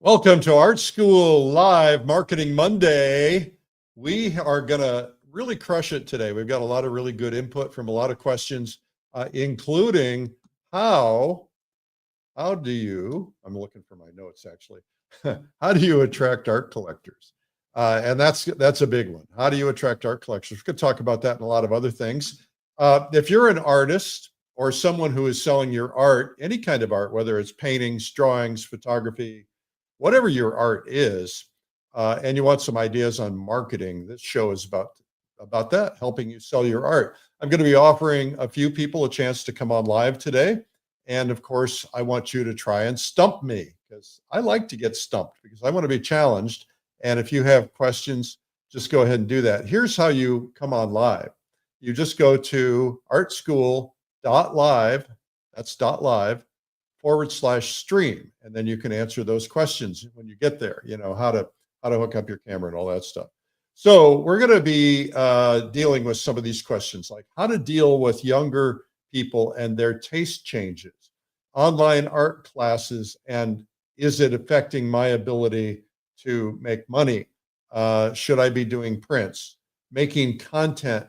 Welcome to Art School Live Marketing Monday. We are going to really crush it today. We've got a lot of really good input from a lot of questions, including how do you, I'm looking for my notes actually, how do you attract art collectors? And that's a big one. How do you attract art collectors? We could talk about that and a lot of other things. If you're an artist or someone who is selling your art, any kind of art, whether it's paintings, drawings, photography, whatever your art is, and you want some ideas on marketing, this show is about that, helping you sell your art. I'm going to be offering a few people a chance to come on live today. And of course, I want you to try and stump me because I like to get stumped because I want to be challenged. And if you have questions, just go ahead and do that. Here's how you come on live. You just go to artschool.live, that's .live/stream, and then you can answer those questions when you get there, you know, how to hook up your camera and all that stuff. So we're going to be dealing with some of these questions, like how to deal with younger people and their taste changes, online art classes, and is it affecting my ability to make money? Should I be doing prints, making content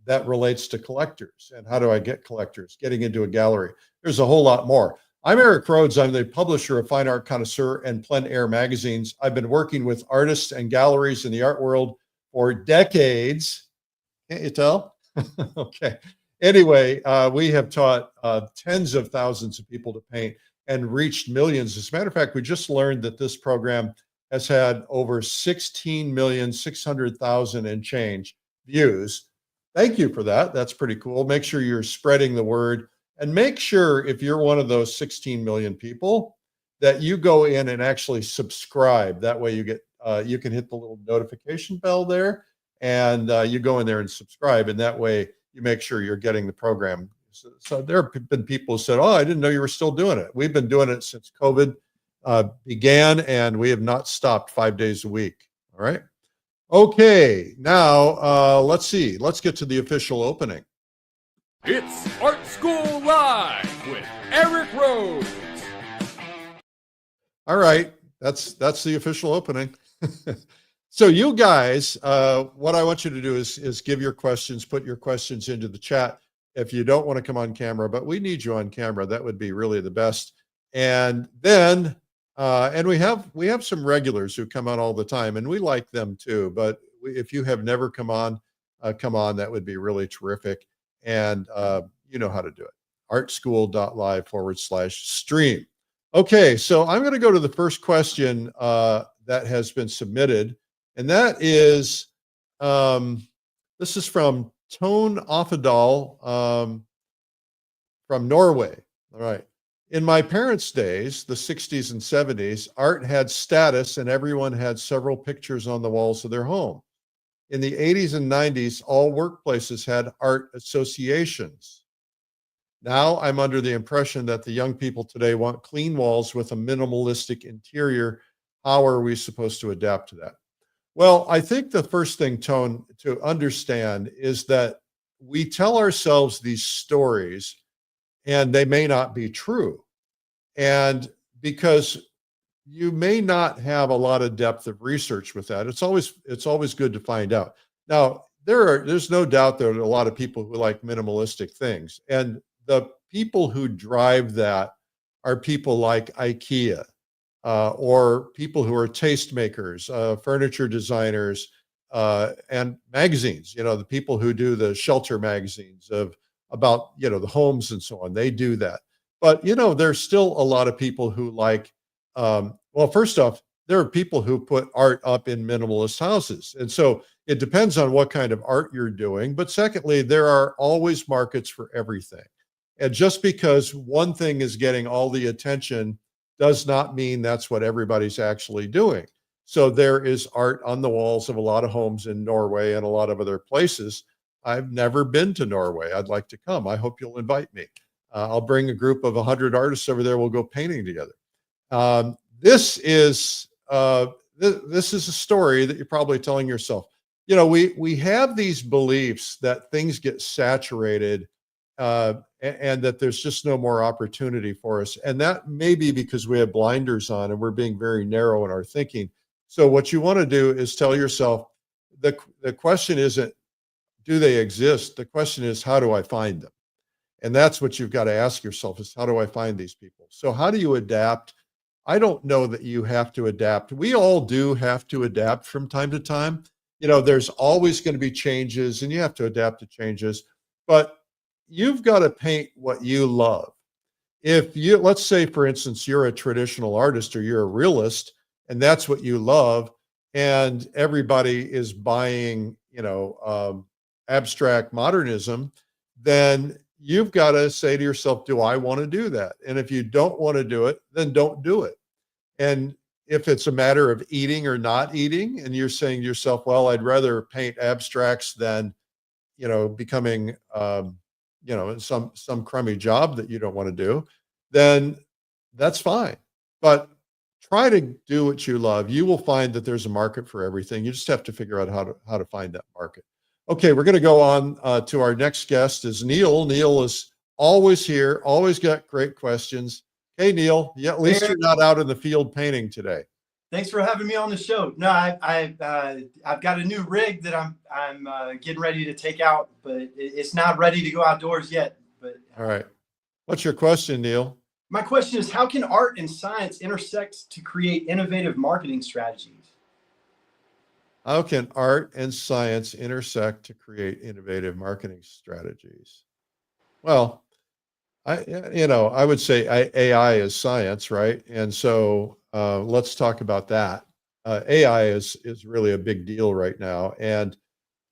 that relates to collectors, and how do I get collectors, getting into a gallery? There's a whole lot more. I'm Eric Rhodes. I'm the publisher of Fine Art Connoisseur and Plein Air magazines. I've been working with artists and galleries in the art world for decades. Can't you tell? Okay. Anyway, we have taught tens of thousands of people to paint and reached millions. As a matter of fact, we just learned that this program has had over 16,600,000 and change views. Thank you for that. That's pretty cool. Make sure you're spreading the word, and make sure if you're one of those 16 million people that you go in and actually subscribe. That way you get you can hit the little notification bell there, and you go in there and subscribe, and that way you make sure you're getting the program. So there have been people who said, "Oh, I didn't know you were still doing it." We've been doing it since COVID began, and we have not stopped 5 days a week. All right. Okay, now let's see. Let's get to the official opening. It's Art School Live with Eric Rhodes. All right, that's the official opening. So you guys, what I want you to do is give your questions, put your questions into the chat. If you don't want to come on camera, but we need you on camera, that would be really the best. And then and we have some regulars who come on all the time, and we like them too. But if you have never come on, that would be really terrific. And you know how to do it. artschool.live/stream. Okay, so I'm going to go to the first question that has been submitted, and that is this is from 𝗠tože from Norway. All right. In my parents' days, the 60s and 70s, art had status and everyone had several pictures on the walls of their home. In the 80s and 90s, all workplaces had art associations. Now I'm under the impression that the young people today want clean walls with a minimalistic interior. How are we supposed to adapt to that? Well, I think the first thing, Tone, to understand is that we tell ourselves these stories and they may not be true. And because you may not have a lot of depth of research with that, it's always good to find out. Now, there's no doubt there are a lot of people who like minimalistic things. And the people who drive that are people like IKEA, or people who are tastemakers, furniture designers, and magazines. You know, the people who do the shelter magazines about, you know, the homes and so on, they do that. But, you know, there's still a lot of people who like, well, first off, there are people who put art up in minimalist houses. And so it depends on what kind of art you're doing. But secondly, there are always markets for everything. And just because one thing is getting all the attention does not mean that's what everybody's actually doing. So there is art on the walls of a lot of homes in Norway and a lot of other places. I've never been to Norway. I'd like to come. I hope you'll invite me. I'll bring a group of 100 artists over there. We'll go painting together. This is a story that you're probably telling yourself. You know, we have these beliefs that things get saturated and that there's just no more opportunity for us. And that may be because we have blinders on and we're being very narrow in our thinking. So what you want to do is tell yourself, the question isn't, do they exist? The question is, how do I find them? And that's what you've got to ask yourself is, how do I find these people? So how do you adapt? I don't know that you have to adapt. We all do have to adapt from time to time. There's always going to be changes and you have to adapt to changes, but you've got to paint what you love. If you, let's say, for instance, you're a traditional artist or you're a realist and that's what you love, and everybody is buying, abstract modernism, then you've got to say to yourself, do I want to do that? And if you don't want to do it, then don't do it. And if it's a matter of eating or not eating, and you're saying to yourself, well, I'd rather paint abstracts than, becoming, some crummy job that you don't want to do, then that's fine. But try to do what you love. You will find that there's a market for everything. You just have to figure out how to find that market. Okay, we're going to go on to our next guest is Neil. Neil is always here, always got great questions. Hey, Neil, yeah, at least you're not out in the field painting today. Thanks for having me on the show. No, I've got a new rig that I'm getting ready to take out, but it's not ready to go outdoors yet. But all right, what's your question, Neil? My question is, how can art and science intersect to create innovative marketing strategies? How can art and science intersect to create innovative marketing strategies? Well, I would say AI is science, right? And so let's talk about that. AI is really a big deal right now, and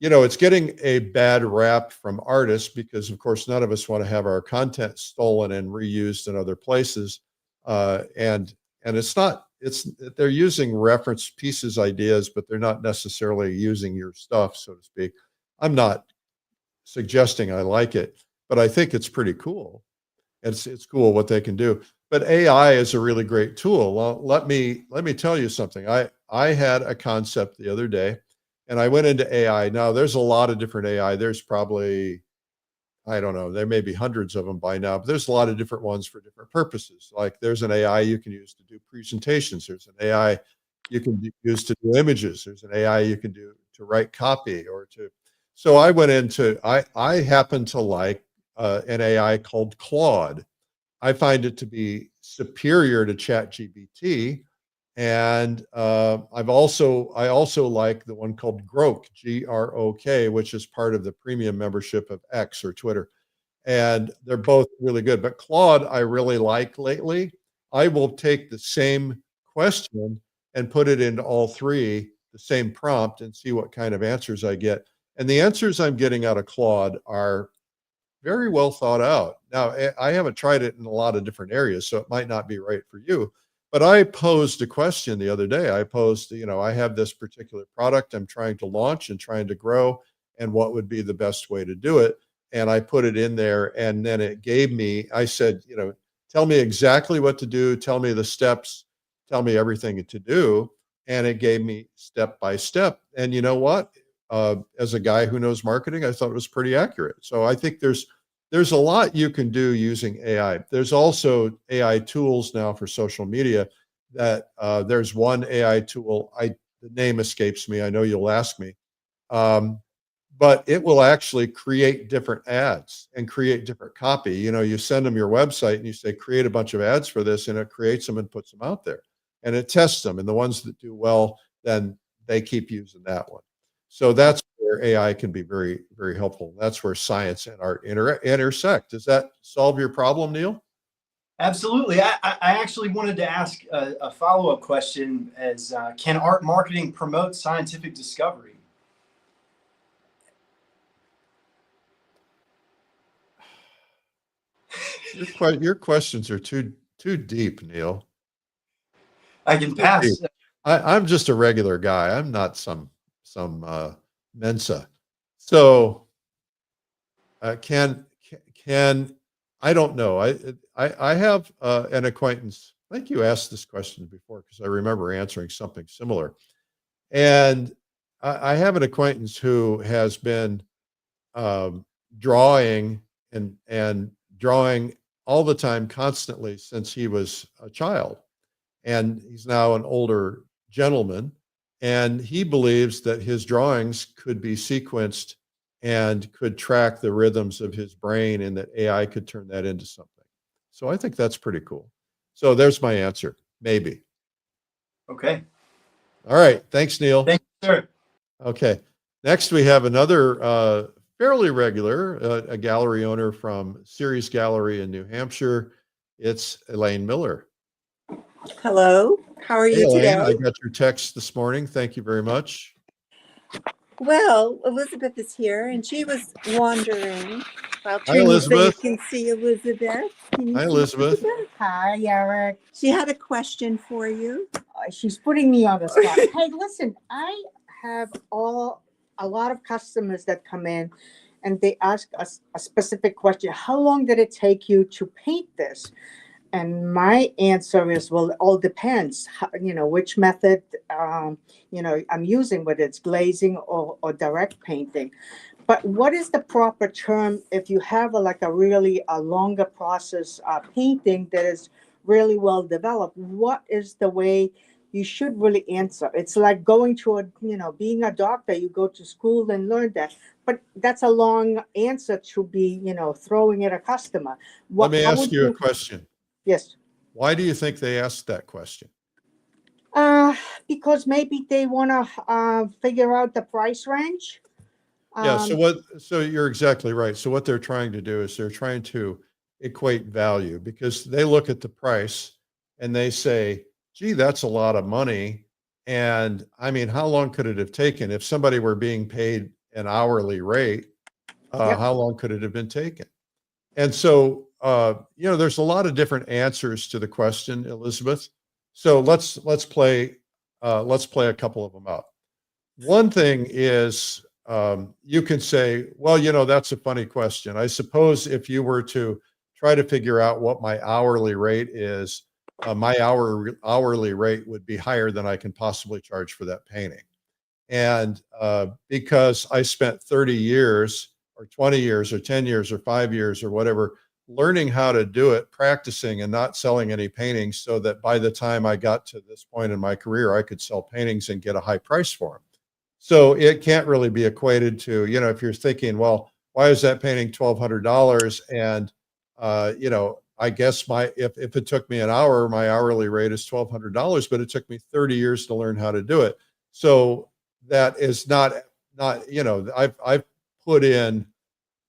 it's getting a bad rap from artists because, of course, none of us want to have our content stolen and reused in other places. And they're using reference pieces, ideas, but they're not necessarily using your stuff, so to speak. I'm not suggesting I like it, but I think it's pretty cool. It's cool what they can do. But AI is a really great tool. Well, let me tell you something. I had a concept the other day, and I went into AI. Now, there's a lot of different AI. There's probably, I don't know, there may be hundreds of them by now, but there's a lot of different ones for different purposes. Like there's an AI you can use to do presentations. There's an AI you can use to do images. There's an AI you can do to write copy or to. So I went into, I happen to like an AI called Claude. I find it to be superior to ChatGPT. And I also like the one called Grok, Grok, which is part of the premium membership of X or Twitter. And they're both really good. But Claude, I really like lately. I will take the same question and put it into all three, the same prompt, and see what kind of answers I get. And the answers I'm getting out of Claude are very well thought out. Now, I haven't tried it in a lot of different areas, so it might not be right for you. But I posed a question the other day. I posed, I have this particular product I'm trying to launch and trying to grow, and what would be the best way to do it? And I put it in there, and then it gave me, I said, tell me exactly what to do, tell me the steps, tell me everything to do. And it gave me step by step. And you know what? As a guy who knows marketing, I thought it was pretty accurate. So I think there's a lot you can do using AI. There's also AI tools now for social media that there's one AI tool, the name escapes me. I know you'll ask me. But it will actually create different ads and create different copy. You send them your website and you say, create a bunch of ads for this, and it creates them and puts them out there. And it tests them. And the ones that do well, then they keep using that one. So that's where AI can be very, very helpful. That's where science and art intersect. Does that solve your problem, Neil? Absolutely. I actually wanted to ask a follow-up question as can art marketing promote scientific discovery? Your questions are too deep, Neil. I can pass. I'm just a regular guy. I'm not some Mensa. So can I don't know. I have an acquaintance. I think you asked this question before because I remember answering something similar. And I have an acquaintance who has been drawing and drawing all the time, constantly, since he was a child. And he's now an older gentleman. And he believes that his drawings could be sequenced and could track the rhythms of his brain, and that AI could turn that into something. So I think that's pretty cool. So there's my answer. Maybe. Okay. All right. Thanks, Neil. Thank you, sir. Okay. Next, we have another fairly regular, a gallery owner from Ceres Gallery in New Hampshire. It's Elaine Miller. Hello, how are Hey, you Elaine, I today? got your text this morning. Thank you very much. Well, Elizabeth is here and she was wondering. I'll Hi, turn you so you Elizabeth. can see Elizabeth. Can you Hi, see Elizabeth. Hi, Eric. She had a question for you. She's putting me on the spot. Hey, listen, I have a lot of customers that come in and they ask us a specific question. How long did it take you to paint this? And my answer is, well, it all depends, which method, I'm using, whether it's glazing or direct painting. But what is the proper term if you have a longer process painting that is really well developed? What is the way you should really answer? It's like going to being a doctor, you go to school and learn that. But that's a long answer to be, throwing at a customer. Let me how ask would you a question. Yes. Why do you think they asked that question? Because maybe they want to figure out the price range. Yeah, so you're exactly right. So what they're trying to do is they're trying to equate value, because they look at the price and they say, gee, that's a lot of money. And I mean, how long could it have taken if somebody were being paid an hourly rate? Yep. How long could it have been taken? And so, there's a lot of different answers to the question, Elizabeth. So let's play a couple of them out. One thing is, you can say, well, that's a funny question. I suppose if you were to try to figure out what my hourly rate is, my hourly rate would be higher than I can possibly charge for that painting. And because I spent 30 years or 20 years or 10 years or 5 years or whatever, learning how to do it, practicing, and not selling any paintings, so that by the time I got to this point in my career, I could sell paintings and get a high price for them. So it can't really be equated to, if you're thinking, well, why is that painting $1,200? And, I guess if it took me an hour, my hourly rate is $1,200, but it took me 30 years to learn how to do it. So that is not, I've put in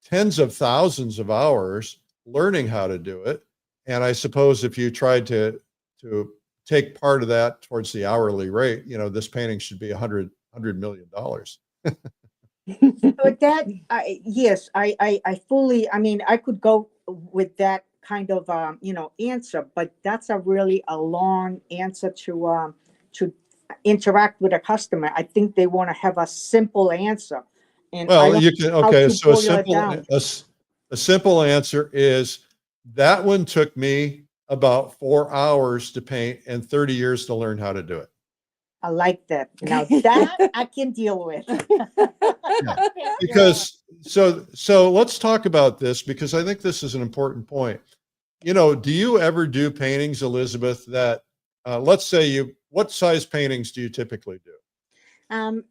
tens of thousands of hours learning how to do it. And I suppose if you tried to take part of that towards the hourly rate, this painting should be $100 million. But that, yes, I fully, I could go with that kind of, answer, but that's a long answer to interact with a customer. I think they want to have a simple answer. And I Well, don't you can, know how okay, to so boil it down. a simple answer is that one took me about 4 hours to paint and 30 years to learn how to do it. I like that. Now that I can deal with. Yeah. Because so let's talk about this, because I think this is an important point. Do you ever do paintings, Elizabeth, that let's say what size paintings do you typically do?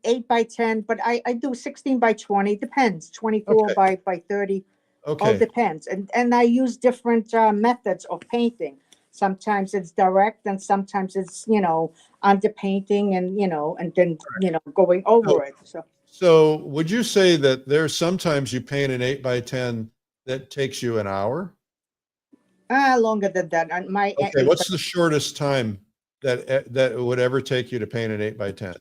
8 by 10, but I do 16 by 20, depends, 24 Okay. by 30, all Okay. depends. And I use different methods of painting. Sometimes it's direct and sometimes it's, underpainting and, and then, going over it. So would you say that there's sometimes you paint an 8 by 10 that takes you an hour? Longer than that. And my Okay, what's the shortest time that it would ever take you to paint an 8 by 10?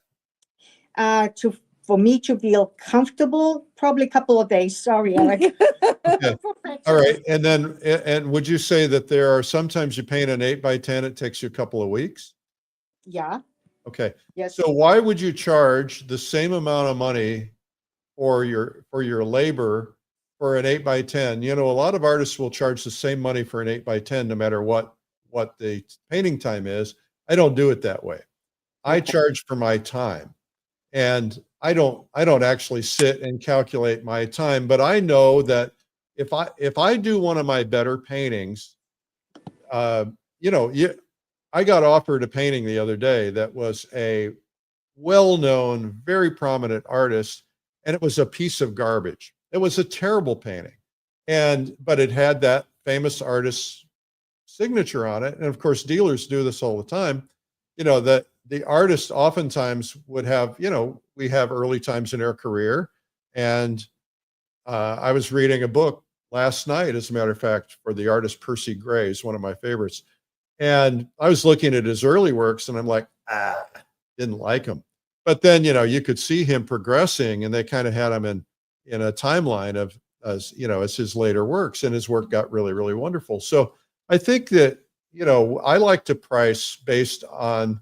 For me to feel comfortable, probably a couple of days. Sorry, Eric. Okay. All right. And would you say that there are sometimes you paint an 8 by 10, it takes you a couple of weeks? Yeah. Okay. Yes. So why would you charge the same amount of money for your labor for an 8 by 10? A lot of artists will charge the same money for an 8 by 10, no matter what the painting time is. I don't do it that way. I charge for my time. And I don't actually sit and calculate my time, but I know that if I do one of my better paintings, you know, I got offered a painting the other day that was a well-known, very prominent artist, and it was a piece of garbage. It was a terrible painting, but it had that famous artist's signature on it. And of course, dealers do this all the time. You know, that the artist oftentimes would have, you know, we have early times in their career. And I was reading a book last night, as a matter of fact, for the artist 𝗠cie h𝗱𝗆, one of my favorites. And I was looking at his early works and I'm like, didn't like him. But then, you know, you could see him progressing, and they kind of had him in a timeline of, as you know, as his later works, and his work got really, really wonderful. So I think that, you know, I like to price based on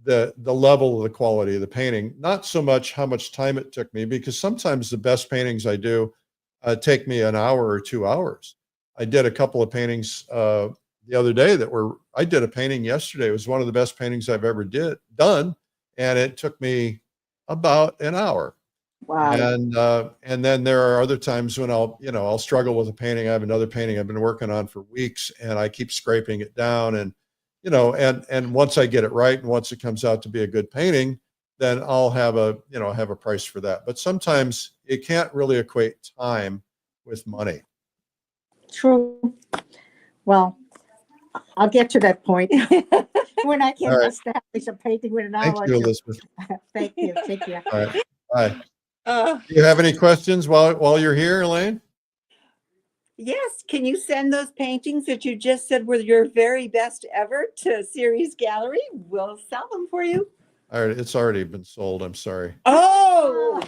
the level of the quality of the painting, not so much how much time it took me, because sometimes the best paintings I do take me an hour or 2 hours. I did a couple of paintings the other day I did a painting yesterday. It was one of the best paintings I've ever done, and it took me about an hour. Wow. And then there are other times when I'll struggle with a painting. I have another painting I've been working on for weeks, and I keep scraping it down, and you know, and once I get it right, and once it comes out to be a good painting, then I'll have a price for that. But sometimes you can't really equate time with money. True. Well, I'll get to that point when I can All right. establish a painting with an hour. Thank you, or two. Elizabeth. Thank you. Take care. All right. Bye. Uh, Do you have any questions while you're here, Elaine? yes, can you send those paintings that you just said were your very best ever to Series Gallery? We'll sell them for you. All right, it's already been sold. I'm sorry. Oh,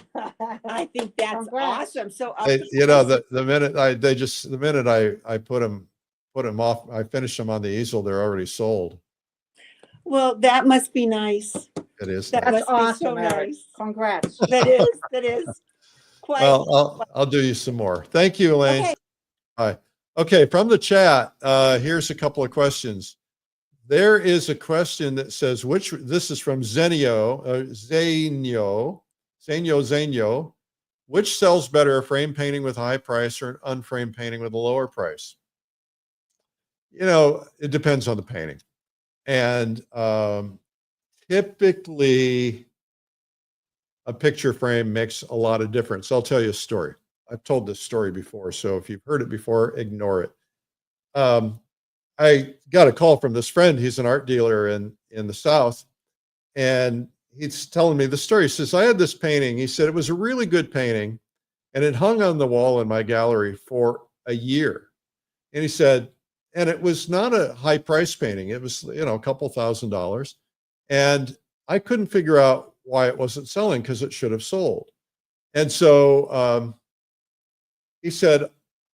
I think that's Congrats. awesome. So You know, the minute I put them off, I finished them on the easel, they're already sold. well, that must be nice. It is. That nice. That's must be so awesome, Eric. nice. Congrats. That is quite. Well, I'll do you some more. Thank you, Elaine. Okay. Hi. Okay, from the chat, here's a couple of questions. There is a question that says, this is from Zenio, which sells better, a frame painting with a high price or an unframed painting with a lower price? You know, it depends on the painting. And typically a picture frame makes a lot of difference. I'll tell you a story. I've told this story before, so if you've heard it before, ignore it. I got a call from this friend. He's an art dealer in the South, and he's telling me the story. He says, I had this painting. He said, it was a really good painting, and it hung on the wall in my gallery for a year. And he said, and it was not a high price painting. It was, you know, a couple $1,000s. And I couldn't figure out why it wasn't selling, because it should have sold. And so he said,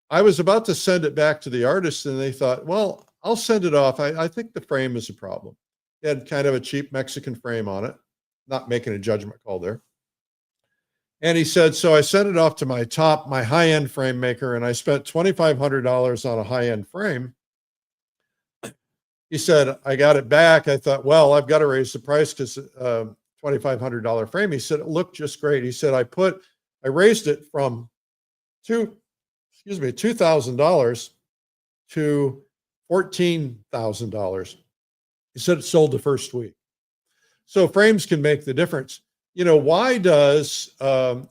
I was about to send it back to the artist, and they thought, well, I'll send it off. I think the frame is a problem. It had kind of a cheap Mexican frame on it, not making a judgment call there. And he said, so I sent it off to my high-end frame maker, and I spent $2,500 on a high-end frame. He said, I got it back. I thought, well, I've got to raise the price because $2,500 frame. He said, it looked just great. He said, I raised it from $2,000 to $14,000. He said it sold the first week. So frames can make the difference. You know, why does an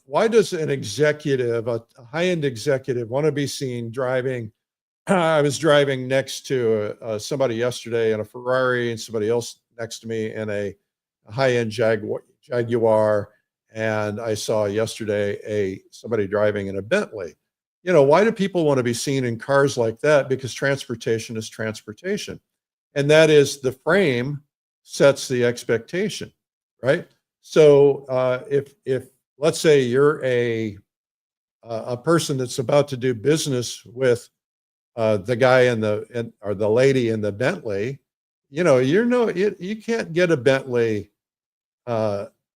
executive, a high-end executive, want to be seen driving? I was driving next to somebody yesterday in a Ferrari, and somebody else next to me in a high-end Jaguar, and I saw yesterday somebody driving in a Bentley. You know, why do people want to be seen in cars like that? Because transportation is transportation. And that is, the frame sets the expectation, right? So if let's say you're a person that's about to do business with the guy or the lady in the Bentley, you can't get a Bentley,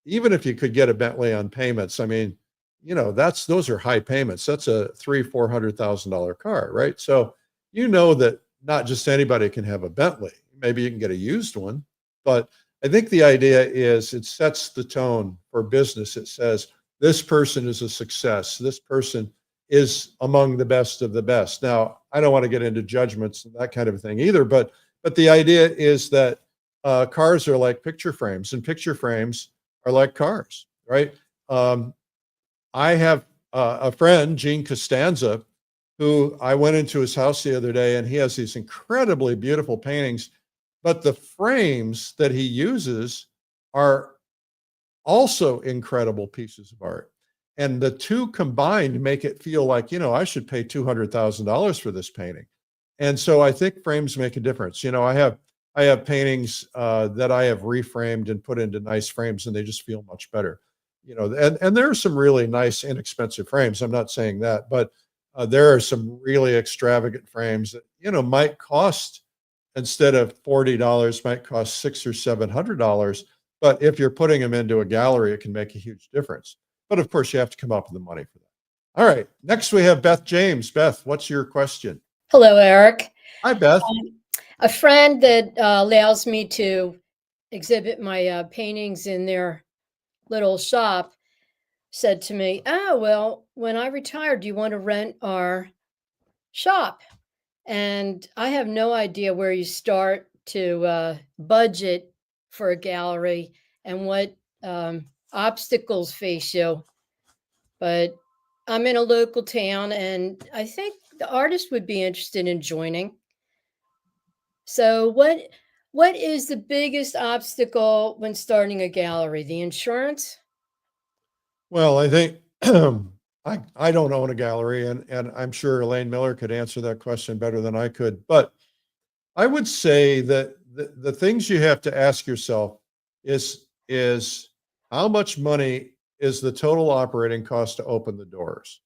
even if you could get a Bentley on payments. I mean, those are high payments. That's a $300,000-$400,000 car, right? So that not just anybody can have a Bentley. Maybe you can get a used one, but I think the idea is it sets the tone for business. It says this person is a success. This person is among the best of the best. Now, I don't want to get into judgments and that kind of thing either, but the idea is that cars are like picture frames, and picture frames are like cars, right? I have a friend, Gene Costanza, who I went into his house the other day, and he has these incredibly beautiful paintings, but the frames that he uses are also incredible pieces of art. And the two combined make it feel like, I should pay $200,000 for this painting. And so I think frames make a difference. I have paintings that I have reframed and put into nice frames, and they just feel much better. And there are some really nice, inexpensive frames. I'm not saying that, but there are some really extravagant frames that, might cost, instead of $40, might cost $600 or $700. But if you're putting them into a gallery, it can make a huge difference. But of course, you have to come up with the money for that. All right. Next, we have Beth James. Beth, what's your question? Hello, Eric. Hi, Beth. A friend that allows me to exhibit my paintings in their little shop said to me, "Oh, well, when I retire, do you want to rent our shop?" And I have no idea where you start to budget for a gallery and what obstacles face you. But I'm in a local town, and I think the artist would be interested in joining. So what is the biggest obstacle when starting a gallery? The insurance? Well, I think I don't own a gallery, and I'm sure Elaine Miller could answer that question better than I could. But I would say that the things you have to ask yourself is how much money is the total operating cost to open the doors,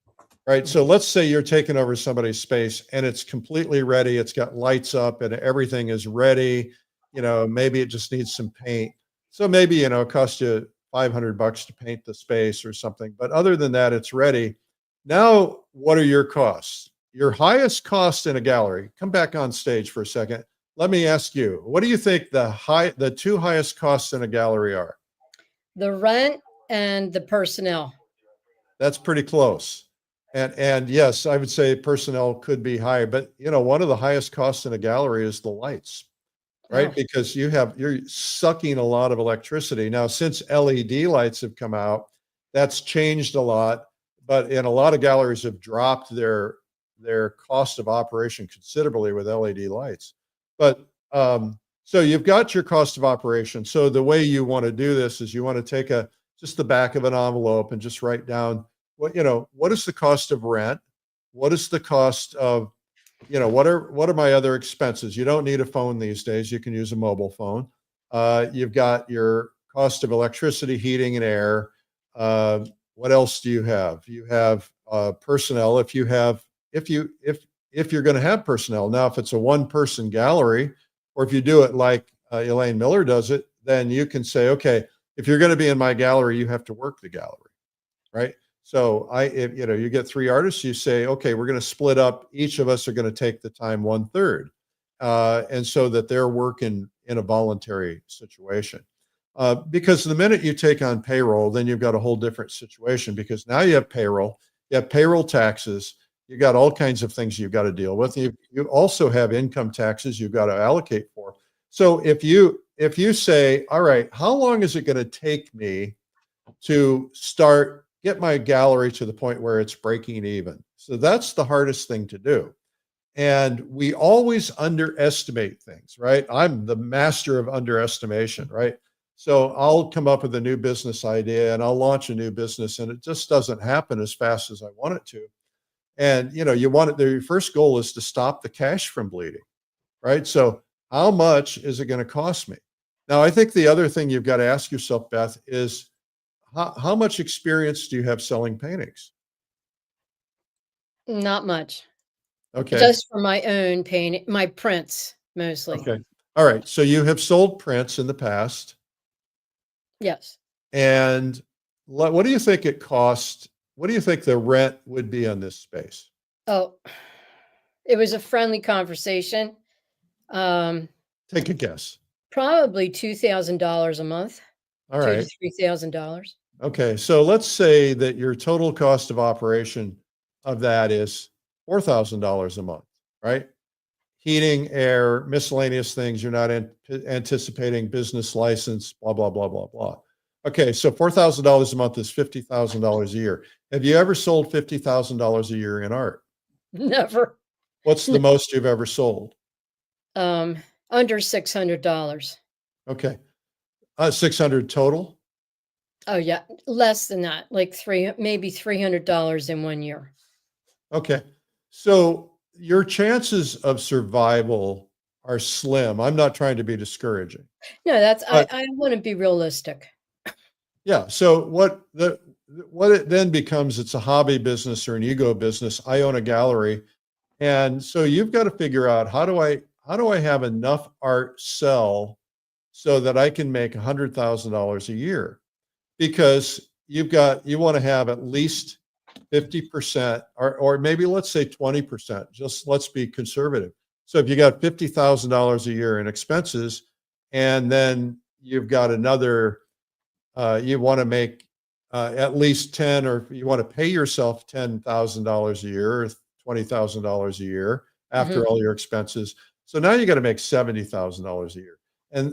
right? So let's say you're taking over somebody's space and it's completely ready. It's got lights up and everything is ready. Maybe it just needs some paint. So maybe, it costs you $500 to paint the space or something. But other than that, it's ready. Now, what are your costs? Your highest cost in a gallery, come back on stage for a second. Let me ask you, what do you think the two highest costs in a gallery are? The rent and the personnel. That's pretty close. And yes, I would say personnel could be higher, but one of the highest costs in a gallery is the lights, right? Oh. Because you're sucking a lot of electricity. Now, since LED lights have come out, that's changed a lot, but in a lot of galleries have dropped their cost of operation considerably with LED lights. But so you've got your cost of operation. So the way you want to do this is you want to take just the back of an envelope and just write down what is the cost of rent? What is the cost of, what are my other expenses? You don't need a phone these days. You can use a mobile phone. You've got your cost of electricity, heating, and air. What else do you have? You have personnel. If you're going to have personnel. Now, if it's a one-person gallery, or if you do it like Elaine Miller does it, then you can say, okay, if you're going to be in my gallery, you have to work the gallery, right? So if you get three artists, you say, okay, we're going to split up. Each of us are going to take the time 1/3, and so that they're working in a voluntary situation. Because the minute you take on payroll, then you've got a whole different situation, because now you have payroll taxes, you got all kinds of things you've got to deal with. You also have income taxes you've got to allocate for. So if you say, all right, how long is it going to take me to get my gallery to the point where it's breaking even? So that's the hardest thing to do. And we always underestimate things, right? I'm the master of underestimation, right? So I'll come up with a new business idea and I'll launch a new business, and it just doesn't happen as fast as I want it to. And your first goal is to stop the cash from bleeding, right? So how much is it going to cost me? Now, I think the other thing you've got to ask yourself, Beth, is how much experience do you have selling paintings? Not much. Okay. Just for my own painting, my prints mostly. Okay. All right. So you have sold prints in the past. Yes. And what do you think it cost? What do you think the rent would be on this space? Oh, it was a friendly conversation. Take a guess. Probably $2,000 a month. All $2,000 right. to $3,000. Okay. So let's say that your total cost of operation of that is $4,000 a month, right? Heating, air, miscellaneous things. You're not anticipating business license, blah, blah, blah, blah, blah. Okay, so $4,000 a month is $50,000 a year. Have you ever sold $50,000 a year in art? Never. What's the most you've ever sold? Under $600. Okay. 600 total? Oh yeah, less than that, like maybe $300 in 1 year. Okay. So your chances of survival are slim. I'm not trying to be discouraging. No, that's But- I want to be realistic. Yeah. So what it then becomes, it's a hobby business or an ego business. I own a gallery. And so you've got to figure out how do I have enough art sell so that I can make $100,000 a year? Because you want to have at least 50% or maybe let's say 20%, just let's be conservative. So if you got $50,000 a year in expenses, and then you've got another, you want to make at least 10, or you want to pay yourself $10,000 a year, or $20,000 a year after all your expenses. So now you got to make $70,000 a year.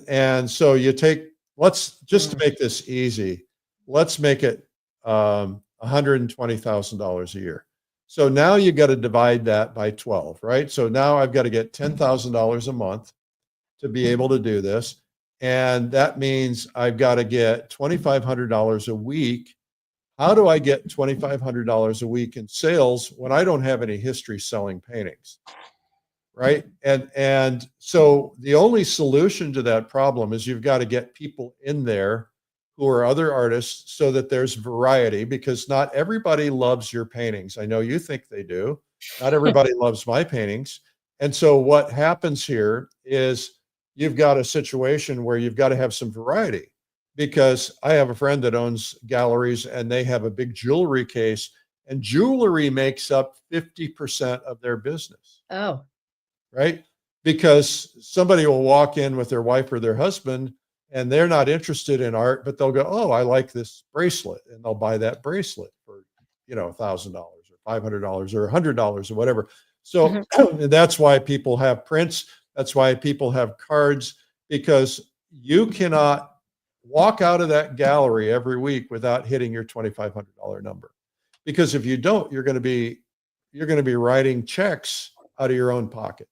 And so you take, let's just to make this easy, let's make it $120,000 a year. So now you got to divide that by 12, right? So now I've got to get $10,000 a month to be able to do this. And that means I've got to get $2,500 a week. How do I get $2,500 a week in sales when I don't have any history selling paintings? Right. And so the only solution to that problem is you've got to get people in there who are other artists so that there's variety, because not everybody loves your paintings. I know you think they do. Not everybody loves my paintings. And so what happens here is you've got a situation where you've got to have some variety, because I have a friend that owns galleries and they have a big jewelry case, and jewelry makes up 50% of their business. Oh. Right? Because somebody will walk in with their wife or their husband and they're not interested in art, but they'll go, oh, I like this bracelet. And they'll buy that bracelet for, $1,000 or $500 or $100 or whatever. So that's why people have prints. That's why people have cards, because you cannot walk out of that gallery every week without hitting your $2,500 number. Because if you don't, you're going to be writing checks out of your own pocket.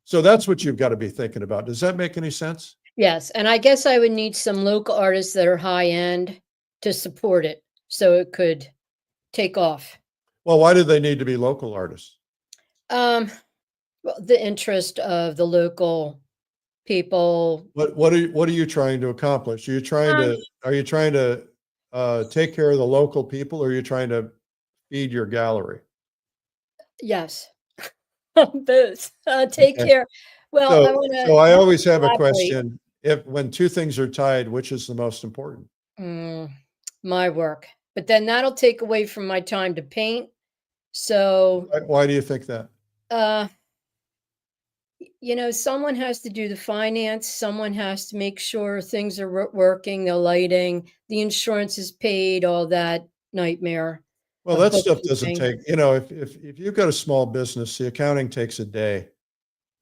So that's what you've got to be thinking about. Does that make any sense? Yes, and I guess I would need some local artists that are high end to support it so it could take off. Well, why do they need to be local artists? Well, the interest of the local people. What are you trying to accomplish? Are you trying to take care of the local people, or are you trying to feed your gallery? Yes. Both. Take Okay. care. Well, So, I want to. so I always have a elaborate. question. When two things are tied, which is the most important? My work, but then that'll take away from my time to paint. So, Why do you think that? someone has to do the finance. Someone has to make sure things are working, the lighting, the insurance is paid, all that nightmare. Well, of that stuff doesn't bookkeeping. take, if you've got a small business, the accounting takes a day.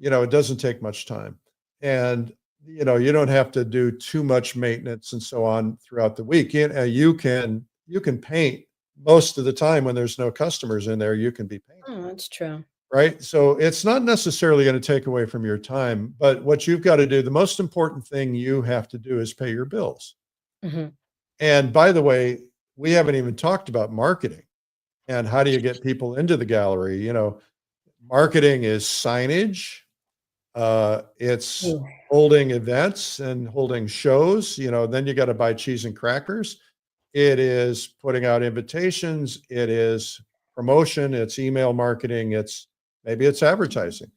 It doesn't take much time. And, you don't have to do too much maintenance and so on throughout the week. You can paint most of the time when there's no customers in there, you can be painting. Oh, that's true. Right. So it's not necessarily going to take away from your time, but what you've got to do, the most important thing you have to do is pay your bills. And by the way, we haven't even talked about marketing and how do you get people into the gallery? Marketing is signage. It's holding events and holding shows, then you got to buy cheese and crackers. It is putting out invitations. It is promotion. It's email marketing. Maybe it's advertising.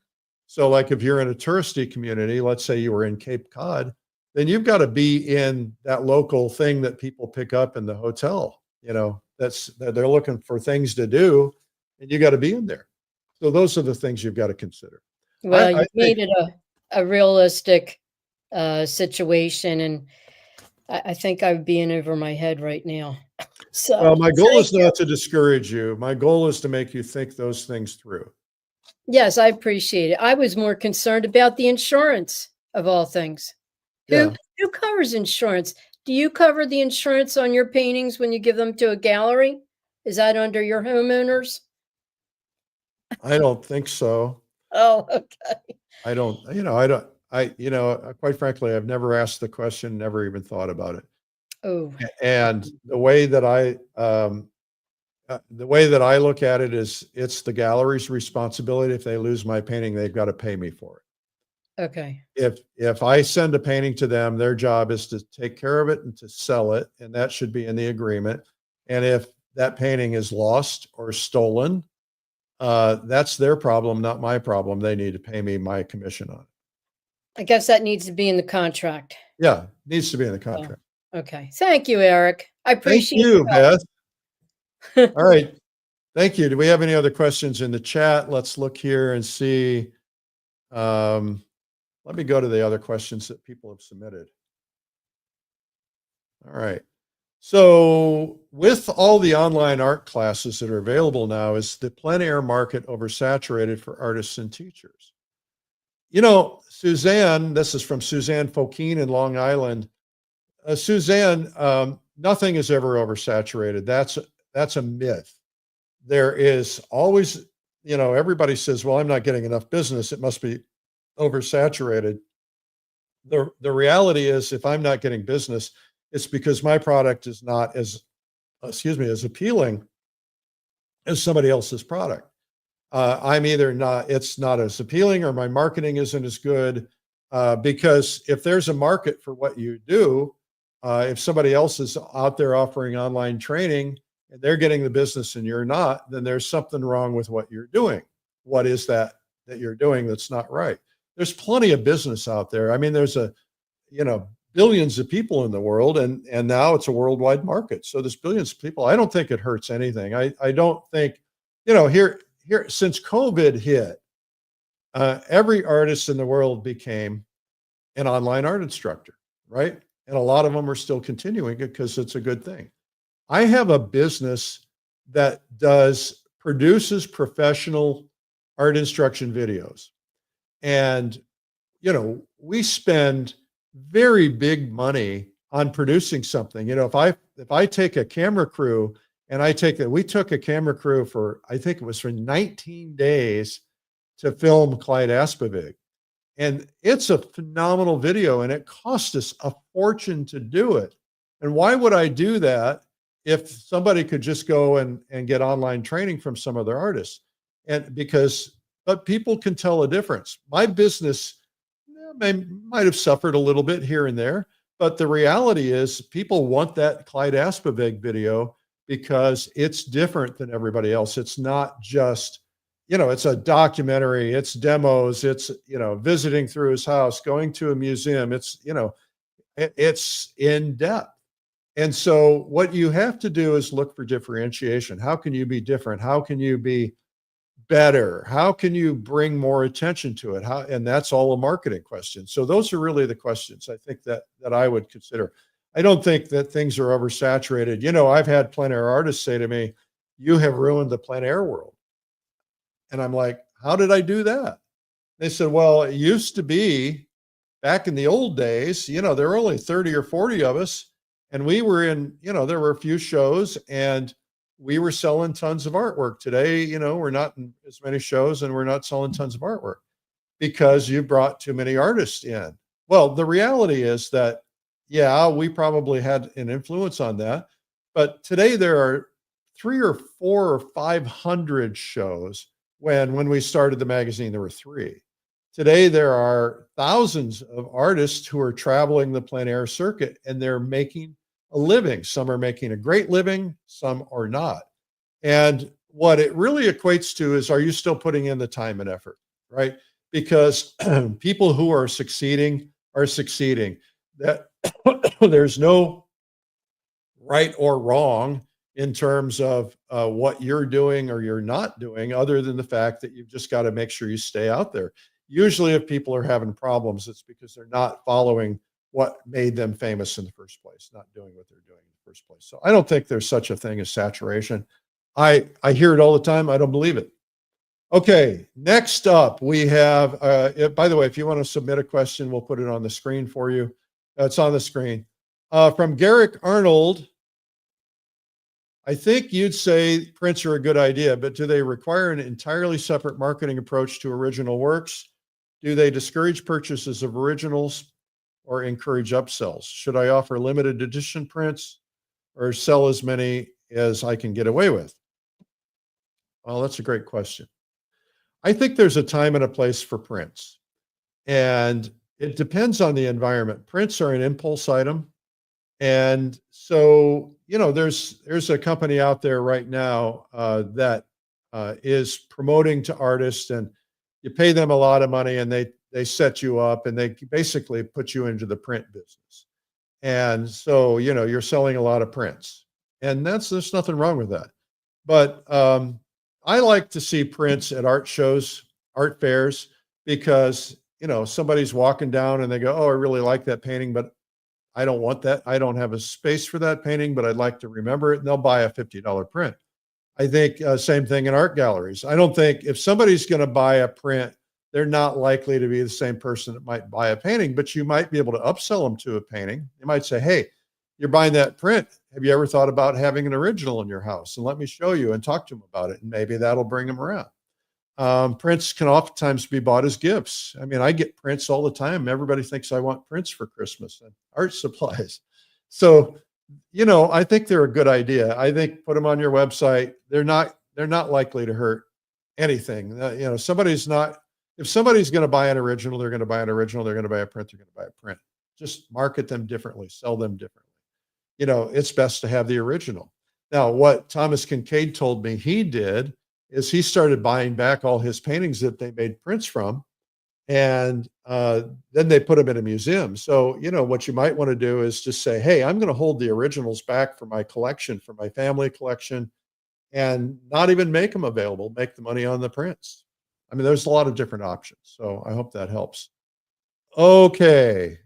So like if you're in a touristy community, let's say you were in Cape Cod, then you've got to be in that local thing that people pick up in the hotel, that they're looking for things to do, and you got to be in there. So those are the things you've got to consider. Well, I you made it a realistic situation, and I think I would be in over my head right now. So Well, my goal is thank you. not to discourage you. My goal is to make you think those things through. Yes, I appreciate it. I was more concerned about the insurance of all things. Yeah. Who covers insurance? Do you cover the insurance on your paintings when you give them to a gallery? Is that under your homeowners? I don't think so. Oh, okay. I don't, quite frankly, I've never asked the question, never even thought about it. Oh, And the way that I look at it is it's the gallery's responsibility. If they lose my painting, they've got to pay me for it. okay. If I send a painting to them, their job is to take care of it and to sell it, and that should be in the agreement. And if that painting is lost or stolen, that's their problem, not my problem. They need to pay me my commission on it. I guess that needs to be in the contract. Yeah, needs to be in the contract. Okay. Thank you, Eric. I Thank appreciate you, your help. Beth. All right. Thank you. Do we have any other questions in the chat? Let's look here and see. Let me go to the other questions that people have submitted. All right. So with all the online art classes that are available now, is the plein air market oversaturated for artists and teachers? You know, Suzanne, this is from Suzanne Fokine in Long Island. Suzanne, nothing is ever oversaturated. That's a myth. There is always, everybody says, well, I'm not getting enough business. It must be oversaturated. The reality is, if I'm not getting business, it's because my product is not as appealing as somebody else's product. It's not as appealing, or my marketing isn't as good, because if there's a market for what you do, if somebody else is out there offering online training and they're getting the business and you're not, then there's something wrong with what you're doing. What is that you're doing that's not right? There's plenty of business out there. I mean, there's billions of people in the world, and now it's a worldwide market. So there's billions of people. I don't think it hurts anything. I don't think, here since COVID hit, every artist in the world became an online art instructor, right? And a lot of them are still continuing it because it's a good thing. I have a business that produces professional art instruction videos. And, we spend very big money on producing something. If I take a camera crew and we took a camera crew for 19 days to film 𝗠liche𝗹𝗆𝗲𝗰𝘁. And it's a phenomenal video, and it cost us a fortune to do it. And why would I do that if somebody could just go and get online training from some other artists? But people can tell a difference. My business might have suffered a little bit here and there, but the reality is people want that 𝗠liche𝗹𝗆𝗲𝗃 video because it's different than everybody else. It's not just, it's a documentary, it's demos, it's, visiting through his house, going to a museum. It's, it's in depth. And so what you have to do is look for differentiation. How can you be different? How can you be better? How can you bring more attention to it? And that's all a marketing question. So those are really the questions I think that I would consider. I don't think that things are oversaturated. I've had plein air artists say to me, "You have ruined the plein air world." And I'm like, "How did I do that?" They said, "Well, it used to be back in the old days, there were only 30 or 40 of us, and we were in, there were a few shows, and we were selling tons of artwork. Today, we're not in as many shows, and we're not selling tons of artwork because you brought too many artists in." Well, the reality is that, yeah, we probably had an influence on that, but today there are 3 or 4 or 500 shows. When we started the magazine, there were 3. Today, there are thousands of artists who are traveling the plein air circuit, and they're making a living. Some are making a great living, some are not. And what it really equates to is, are you still putting in the time and effort, right? Because people who are succeeding are succeeding. That there's no right or wrong in terms of what you're doing or you're not doing, other than the fact that you've just got to make sure you stay out there. Usually if people are having problems, it's because they're not following what made them famous in the first place, not doing what they're doing in the first place. So I don't think there's such a thing as saturation. I hear it all the time. I don't believe it. Okay, next up we have, by the way, if you want to submit a question, we'll put it on the screen for you. It's on the screen. From Garrick Arnold, I think you'd say prints are a good idea, but do they require an entirely separate marketing approach to original works? Do they discourage purchases of originals or encourage upsells? Should I offer limited edition prints or sell as many as I can get away with? Well, that's a great question. I think there's a time and a place for prints, and it depends on the environment. Prints are an impulse item. And so, you know, there's a company out there right now that is promoting to artists, and you pay them a lot of money and they set you up and they basically put you into the print business. And so, you know, you're selling a lot of prints, and there's nothing wrong with that. But I like to see prints at art shows, art fairs, because, you know, somebody's walking down and they go, oh, I really like that painting, but I don't want that. I don't have a space for that painting, but I'd like to remember it. And they'll buy a $50 print. I think same thing in art galleries. I don't think if somebody's going to buy a print, they're not likely to be the same person that might buy a painting, but you might be able to upsell them to a painting. You might say, hey, you're buying that print. Have you ever thought about having an original in your house? And let me show you, and talk to them about it. And maybe that'll bring them around. Prints can oftentimes be bought as gifts. I mean, I get prints all the time. Everybody thinks I want prints for Christmas and art supplies. So, you know, I think they're a good idea. I think put them on your website. They're not likely to hurt anything. You know, if somebody's going to buy an original, they're going to buy an original. They're going to buy a print, they're going to buy a print. Just market them differently, sell them differently. You know, it's best to have the original. Now, what Thomas Kincaid told me he did is he started buying back all his paintings that they made prints from, and then they put them in a museum. So, you know, what you might want to do is just say, hey, I'm going to hold the originals back for my collection, for my family collection, and not even make them available, make the money on the prints. I mean, there's a lot of different options. So I hope that helps. Okay.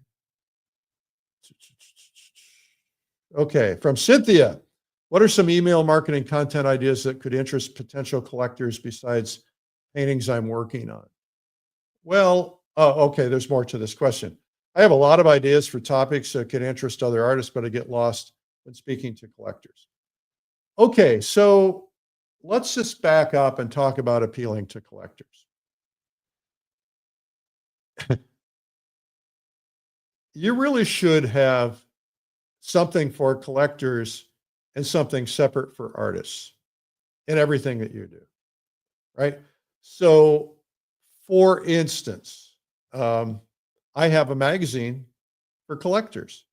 Okay, from Cynthia. What are some email marketing content ideas that could interest potential collectors besides paintings I'm working on? Well, okay, there's more to this question. I have a lot of ideas for topics that could interest other artists, but I get lost when speaking to collectors. Okay, so let's just back up and talk about appealing to collectors. You really should have something for collectors and something separate for artists in everything that you do, right? So, for instance, I have a magazine for collectors.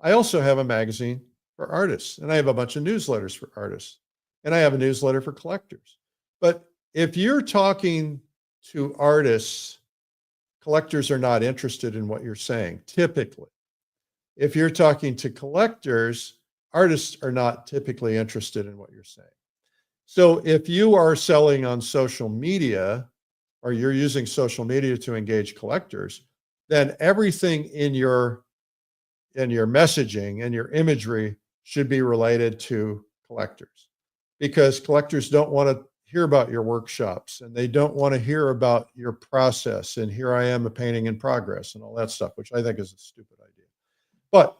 I also have a magazine for artists, and I have a bunch of newsletters for artists, and I have a newsletter for collectors. But if you're talking to artists, collectors are not interested in what you're saying, typically. If you're talking to collectors, artists are not typically interested in what you're saying. So if you are selling on social media, or you're using social media to engage collectors, then everything in your messaging and your imagery should be related to collectors, because collectors don't want to hear about your workshops, and they don't want to hear about your process and here I am, a painting in progress, and all that stuff, which I think is a stupid idea. But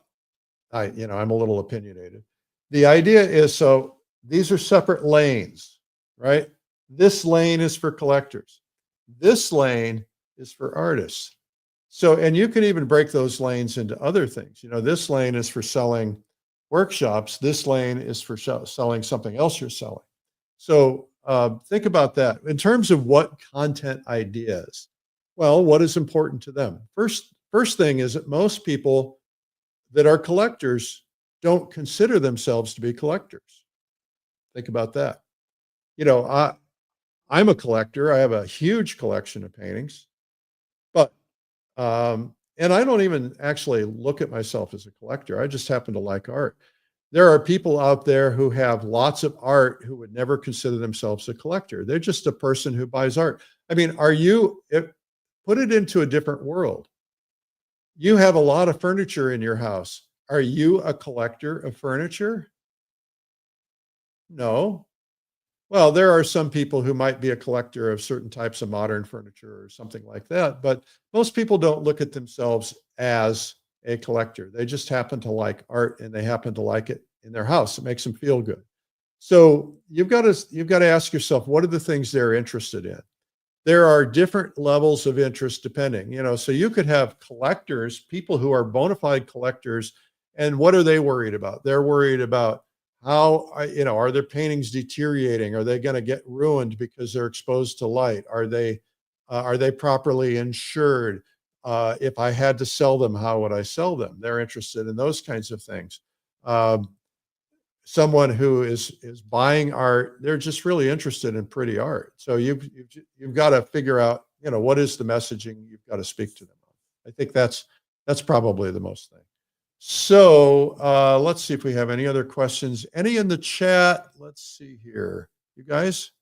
I'm a little opinionated. The idea is, so these are separate lanes, right? This lane is for collectors. This lane is for artists. So, and you can even break those lanes into other things. You know, this lane is for selling workshops. This lane is for selling something else you're selling. So think about that. In terms of what content ideas, well, what is important to them? First thing is that most people that are collectors don't consider themselves to be collectors. Think about that. You know, I'm a collector. I have a huge collection of paintings, but, and I don't even actually look at myself as a collector. I just happen to like art. There are people out there who have lots of art who would never consider themselves a collector. They're just a person who buys art. I mean, put it into a different world. You have a lot of furniture in your house. Are you a collector of furniture? No. Well, there are some people who might be a collector of certain types of modern furniture or something like that, but most people don't look at themselves as a collector. They just happen to like art and they happen to like it in their house. It makes them feel good. So you've got to ask yourself, what are the things they're interested in? There are different levels of interest depending, so you could have collectors, people who are bona fide collectors, and what are they worried about? They're worried about how, are their paintings deteriorating? Are they going to get ruined because they're exposed to light? Are they properly insured? If I had to sell them, how would I sell them? They're interested in those kinds of things. Someone who is buying art, they're just really interested in pretty art. So you've got to figure out, what is the messaging you've got to speak to them on. I think that's probably the most thing. So let's see if we have any other questions. Any in the chat? Let's see here. You guys?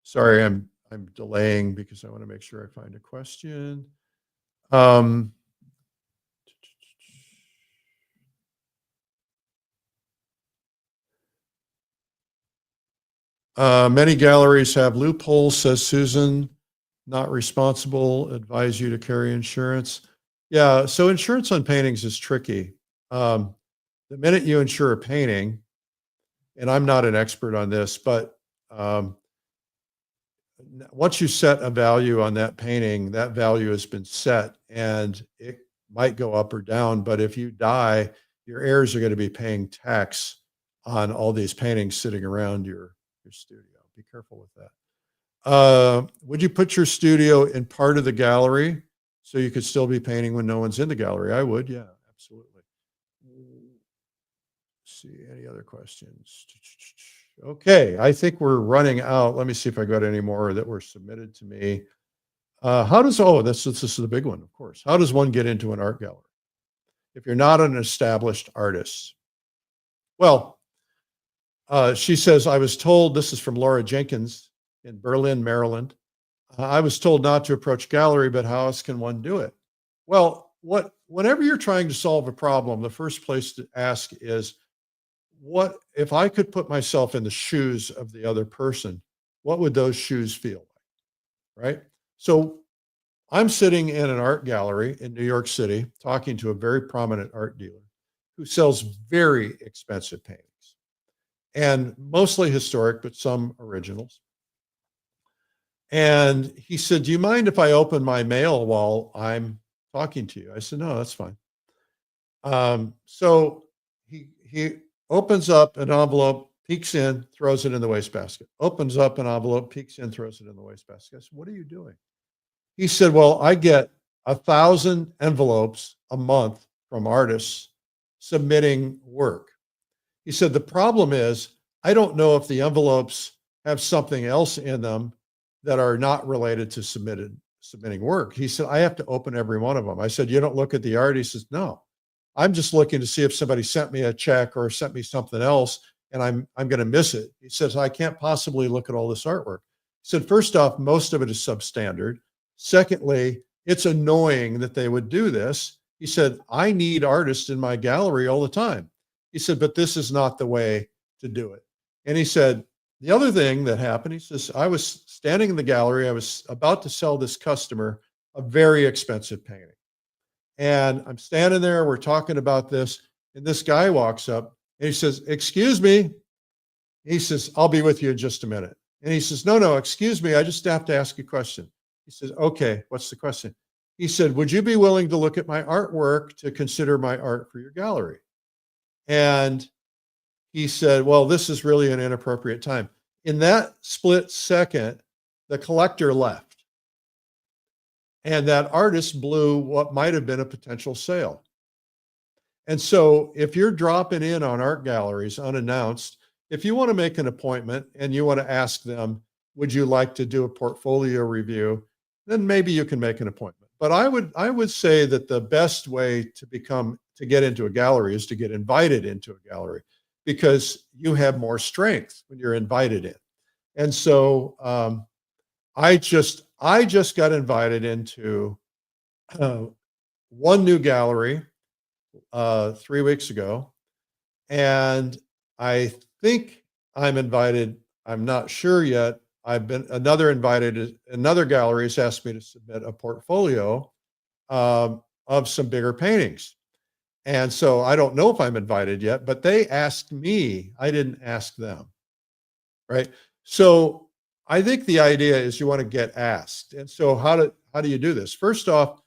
Sorry, I'm delaying because I want to make sure I find a question. Many galleries have loopholes, says Susan. Not responsible, advise you to carry insurance. Yeah, so insurance on paintings is tricky. The minute you insure a painting, and I'm not an expert on this, but once you set a value on that painting, that value has been set and it might go up or down. But if you die, your heirs are going to be paying tax on all these paintings sitting around your studio. Be careful with that. Would you put your studio in part of the gallery so you could still be painting when no one's in the gallery? I would, yeah, absolutely. Let's see, any other questions? Okay, I think we're running out. Let me see if I got any more that were submitted to me. This is the big one, of course. How does one get into an art gallery if you're not an established artist? Well, she says, I was told, this is from Laura Jenkins in Berlin, Maryland. I was told not to approach gallery, but how else can one do it? Well, whenever you're trying to solve a problem, the first place to ask is, what if I could put myself in the shoes of the other person? What would those shoes feel like? Right? So I'm sitting in an art gallery in New York City, talking to a very prominent art dealer who sells very expensive paintings and mostly historic, but some originals. And he said, do you mind if I open my mail while I'm talking to you? I said, no, that's fine. So he opens up an envelope, peeks in, throws it in the wastebasket. Opens up an envelope, peeks in, throws it in the wastebasket. I said, what are you doing? He said, well, I get 1,000 envelopes a month from artists submitting work. He said, the problem is, I don't know if the envelopes have something else in them that are not related to submitting work. He said, I have to open every one of them. I said, you don't look at the art? He says, no, I'm just looking to see if somebody sent me a check or sent me something else, and I'm going to miss it. He says, I can't possibly look at all this artwork. He said, first off, most of it is substandard. Secondly, it's annoying that they would do this. He said, I need artists in my gallery all the time. He said, but this is not the way to do it. And he said, the other thing that happened, he says, I was standing in the gallery. I was about to sell this customer a very expensive painting. And I'm standing there, we're talking about this, and this guy walks up and he says, excuse me. He says, I'll be with you in just a minute. And he says, no, excuse me. I just have to ask you a question. He says, okay, what's the question? He said, would you be willing to look at my artwork to consider my art for your gallery? And he said, well, this is really an inappropriate time. In that split second, the collector left. And that artist blew what might have been a potential sale. And so if you're dropping in on art galleries unannounced, if you want to make an appointment and you want to ask them, would you like to do a portfolio review? Then maybe you can make an appointment. But I would say that the best way to get into a gallery is to get invited into a gallery, because you have more strength when you're invited in. And so I just got invited into one new gallery 3 weeks ago, and I think I'm invited. I'm not sure yet. Another gallery has asked me to submit a portfolio of some bigger paintings. And so I don't know if I'm invited yet, but they asked me. I didn't ask them, right? So I think the idea is you want to get asked. And so how do you do this? First off,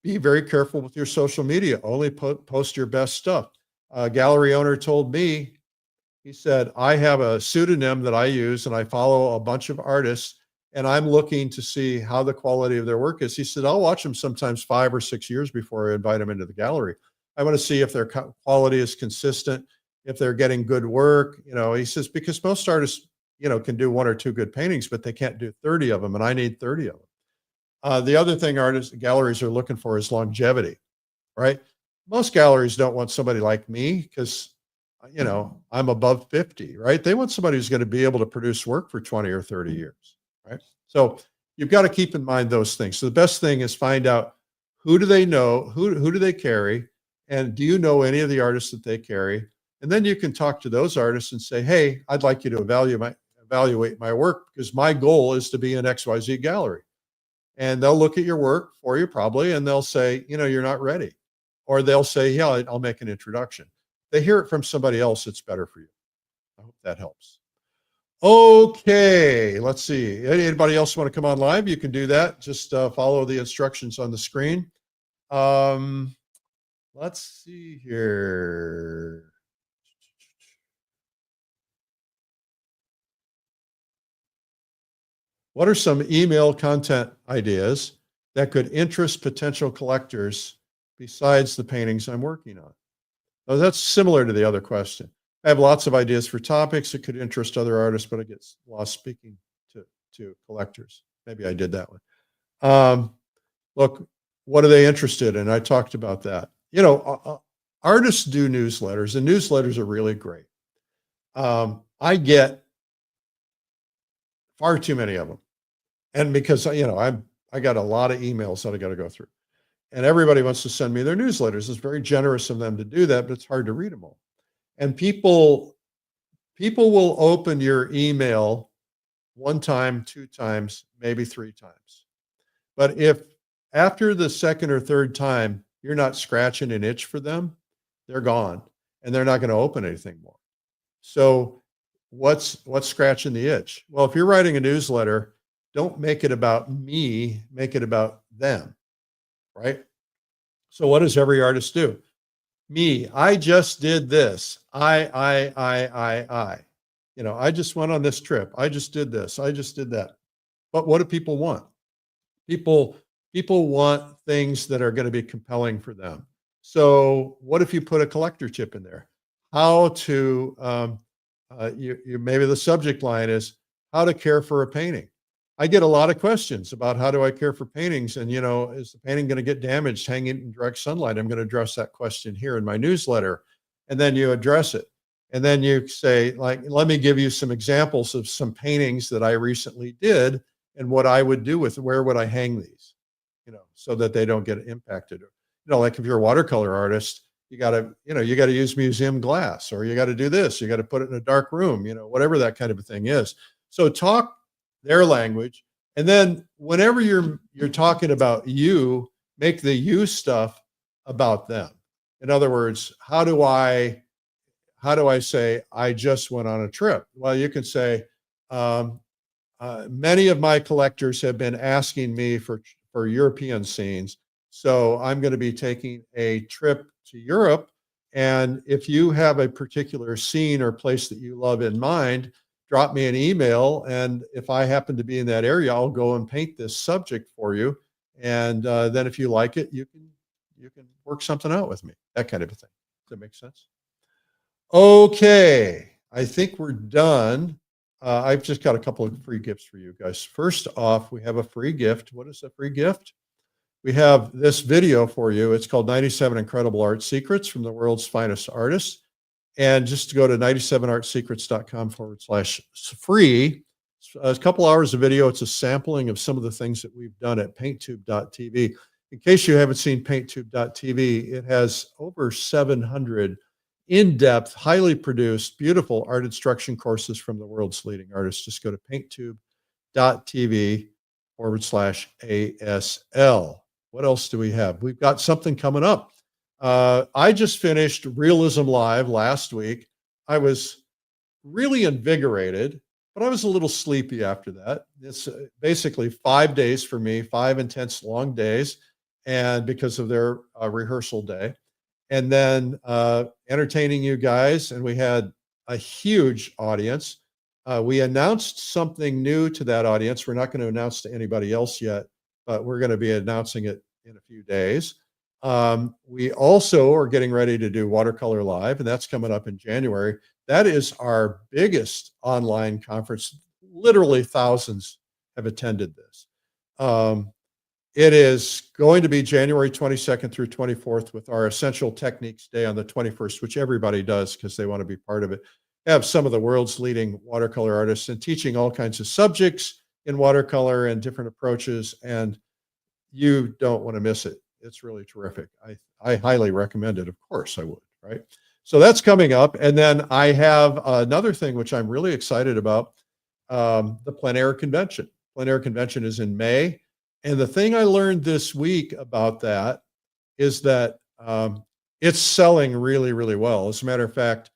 be very careful with your social media. Only post your best stuff. A gallery owner told me, he said, I have a pseudonym that I use and I follow a bunch of artists and I'm looking to see how the quality of their work is. He said, I'll watch them sometimes 5 or 6 years before I invite them into the gallery. I want to see if their quality is consistent, if they're getting good work. He says, because most artists, can do 1 or 2 good paintings, but they can't do 30 of them. And I need 30 of them. The other thing galleries are looking for is longevity, right? Most galleries don't want somebody like me because, I'm above 50, right? They want somebody who's going to be able to produce work for 20 or 30 years, right? So you've got to keep in mind those things. So the best thing is find out who do they know, who do they carry, and do you know any of the artists that they carry? And then you can talk to those artists and say, hey, I'd like you to evaluate my work because my goal is to be in XYZ gallery. And they'll look at your work for you probably, and they'll say, you're not ready. Or they'll say, yeah, I'll make an introduction. They hear it from somebody else, it's better for you. I hope that helps. Okay, let's see. Anybody else want to come on live? You can do that. Just follow the instructions on the screen. Let's see here. What are some email content ideas that could interest potential collectors besides the paintings I'm working on? Now, that's similar to the other question. I have lots of ideas for topics that could interest other artists, but I get lost speaking to collectors. Maybe I did that one. Look, what are they interested in? I talked about that. Artists do newsletters, and newsletters are really great. I get far too many of them. And because, I got a lot of emails that I got to go through. And everybody wants to send me their newsletters. It's very generous of them to do that, but it's hard to read them all. And people will open your email 1 time, 2 times, maybe 3 times. But if after the 2nd or 3rd time, you're not scratching an itch for them, they're gone and they're not going to open anything more. So what's scratching the itch? Well, if you're writing a newsletter, don't make it about me, make it about them, right? So what does every artist do? Me, I just did this. I. I just went on this trip. I just did this. I just did that. But what do people want? People want things that are going to be compelling for them. So what if you put a collector tip in there? How to, maybe the subject line is how to care for a painting. I get a lot of questions about how do I care for paintings? And, is the painting going to get damaged hanging in direct sunlight? I'm going to address that question here in my newsletter. And then you address it. And then you say, let me give you some examples of some paintings that I recently did and what I would do with, where would I hang these, so that they don't get impacted. Like if you're a watercolor artist, you got to use museum glass, or you got to do this, you got to put it in a dark room, whatever that kind of a thing is. So talk their language. And then whenever you're talking about you, make the you stuff about them. In other words, how do I say, I just went on a trip? Well, you can say, many of my collectors have been asking me for European scenes. So I'm going to be taking a trip to Europe. And if you have a particular scene or place that you love in mind, drop me an email. And if I happen to be in that area, I'll go and paint this subject for you. And then if you like it, you can work something out with me, that kind of a thing. Does that make sense? Okay, I think we're done. I've just got a couple of free gifts for you guys. First off, we have a free gift. What is a free gift? We have this video for you. It's called 97 Incredible Art Secrets from the World's Finest Artists. And just to go to 97artsecrets.com/free, a couple hours of video. It's a sampling of some of the things that we've done at painttube.tv. In case you haven't seen painttube.tv, it has over 700 in-depth, highly produced, beautiful art instruction courses from the world's leading artists. Just go to painttube.tv/ASL. What else do we have? We've got something coming up. I just finished Realism Live last week. I was really invigorated, but I was a little sleepy after that. It's basically 5 days for me, 5 intense long days, and because of their rehearsal day. And then entertaining you guys, and we had a huge audience. We announced something new to that audience. We're not going to announce to anybody else yet, but we're going to be announcing it in a few days. We also are getting ready to do Watercolor Live, and that's coming up in January. That is our biggest online conference. Literally thousands have attended this. It is going to be January 22nd through 24th with our Essential Techniques Day on the 21st, which everybody does because they want to be part of it. Have some of the world's leading watercolor artists and teaching all kinds of subjects in watercolor and different approaches, and you don't want to miss it. It's really terrific. I highly recommend it. Of course I would, right? So that's coming up. And then I have another thing which I'm really excited about, the Plein Air Convention. Plein Air Convention is in May. And the thing I learned this week about that is that it's selling really, really well. As a matter of fact,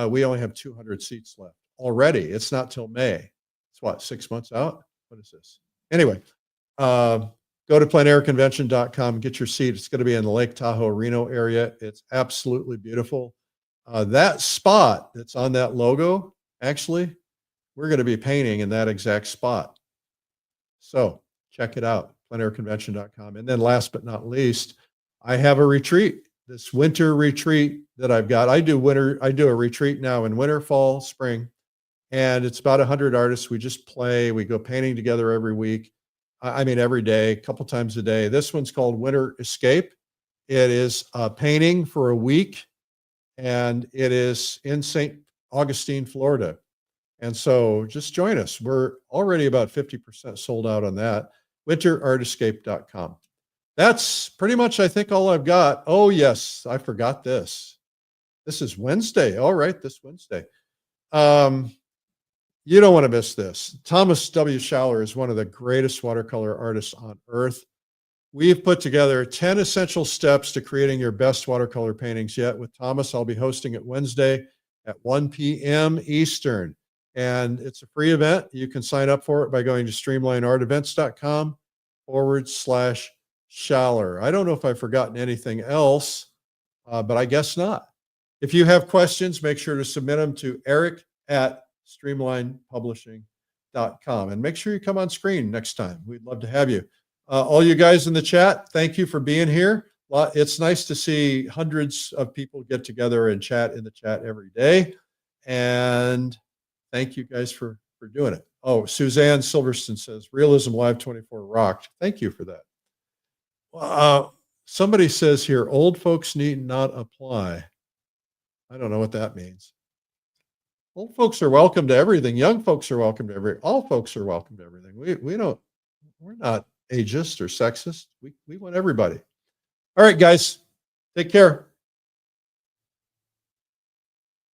we only have 200 seats left already. It's not till May. It's what, 6 months out? What is this? Anyway, go to pleinairconvention.com, get your seat. It's going to be in the Lake Tahoe, Reno area. It's absolutely beautiful. That spot that's on that logo, actually, we're going to be painting in that exact spot. So check it out, pleinairconvention.com. And then last but not least, I have a retreat, this winter retreat that I've got. I do a retreat now in winter, fall, spring, and it's about 100 artists. We just play, we go painting together every week. I mean, every day, a couple times a day. This one's called Winter Escape. It is painting for a week, and it is in St. Augustine, Florida. And so just join us. We're already about 50% sold out on that. winterartescape.com. That's pretty much, I think, all I've got. Oh, yes, I forgot this. This is Wednesday. All right, this Wednesday. You don't want to miss this. Thomas W. Schaller is one of the greatest watercolor artists on earth. We've put together 10 essential steps to creating your best watercolor paintings yet. With Thomas, I'll be hosting it Wednesday at 1 p.m. Eastern. And it's a free event. You can sign up for it by going to streamlineartevents.com/Schaller. I don't know if I've forgotten anything else, but I guess not. If you have questions, make sure to submit them to eric@streamlinepublishing.com. And make sure you come on screen next time. We'd love to have you. All you guys in the chat, thank you for being here. It's nice to see hundreds of people get together and chat in the chat every day. And thank you guys for doing it. Oh, Suzanne Silverston says, Realism Live 24 rocked. Thank you for that. Somebody says here, old folks need not apply. I don't know what that means. Old folks are welcome to everything. Young folks are welcome to everything. All folks are welcome to everything. We're not ageist or sexist. We want everybody. All right, guys, take care.